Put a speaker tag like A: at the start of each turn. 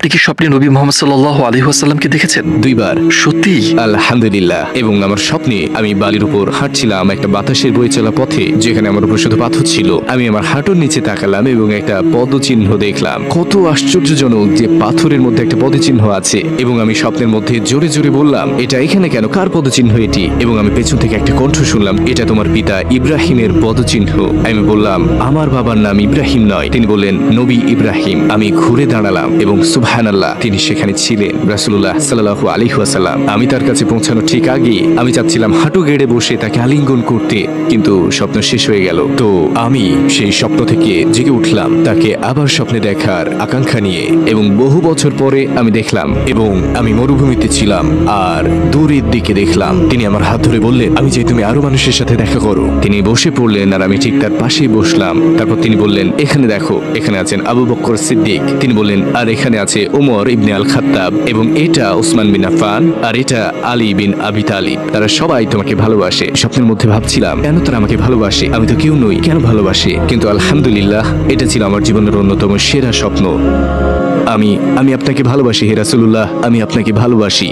A: আপনি কি স্বপ্নে নবী মুহাম্মদ সাল্লাল্লাহু আলাইহি ওয়াসাল্লামকে দেখেছেন?
B: 2 বার।
A: সত্যি?
B: আলহামদুলিল্লাহ। এবং আমার স্বপ্নে আমি বালির উপর হাঁটছিলাম একটা বাতাসের বয়ে চলা পথে, যেখানে আমার উপর শুধু পাথর ছিল। আমি আমার হাঁটুর নিচে তাকালাম এবং একটা পদচিহ্ন দেখলাম। কত আশ্চর্যজনক যে পাথরের মধ্যে একটা পদচিহ্ন আছে। এবং আমি স্বপ্নের মধ্যে জোরে জোরে বললাম, এটা এখানে কেন? কার পদচিহ্ন এটি? এবং আমি পেছন থেকে একটা কণ্ঠ শুনলাম, এটা তোমার পিতা ইব্রাহিমের পদচিহ্ন। আমি বললাম, আমার বাবার নাম ইব্রাহিম নয়। তিনি বললেন, নবী ইব্রাহিম। আমি ঘুরে দাঁড়ালাম এবং সুবহানাল্লাহ, তিনি সেখানে ছিলেন, রাসূলুল্লাহ সাল্লাল্লাহু আলাইহি ওয়াসাল্লাম। আমি তার কাছে পৌঁছানোর ঠিক আগে আমি চাচ্ছিলাম হাঁটু গেড়ে বসে তাকে আলিঙ্গন করতে, কিন্তু স্বপ্ন শেষ হয়ে গেল। তো আমি সেই স্বপ্ন থেকে জেগে উঠলাম তাকে আবার স্বপ্নে দেখার আকাঙ্ক্ষা নিয়ে, এবং বহু বছর পরে আমি দেখলাম, এবং আমি মরুভূমিতে ছিলাম আর দূরের দিকে দেখলাম তিনি আমার হাত ধরে বললেন, আমি চাই তুমি আরো মানুষের সাথে দেখা করো। তিনি বসে পড়লেন আর আমি ঠিক তার পাশেই বসলাম। তারপর তিনি বললেন, এখানে দেখো, এখানে আছেন আবু বকর সিদ্দিক। তিনি বললেন, আর এখানে আছে ওমর ইবনে আল খাত্তাব, এবং এটা ওসমান বিন আফফান, আর এটা আলী বিন আবি তালিব। তারা সবাই তোমাকে ভালোবাসে। স্বপ্নের মধ্যে ভাবছিলাম, কেন তারা আমাকে ভালোবাসে? আমি তো কেউ নই, কেন ভালোবাসে? কিন্তু আলহামদুলিল্লাহ, এটা ছিল আমার জীবনের অন্যতম সেরা স্বপ্ন। আমি আপনাকে ভালোবাসি হে রাসূলুল্লাহ, আমি আপনাকে ভালোবাসি।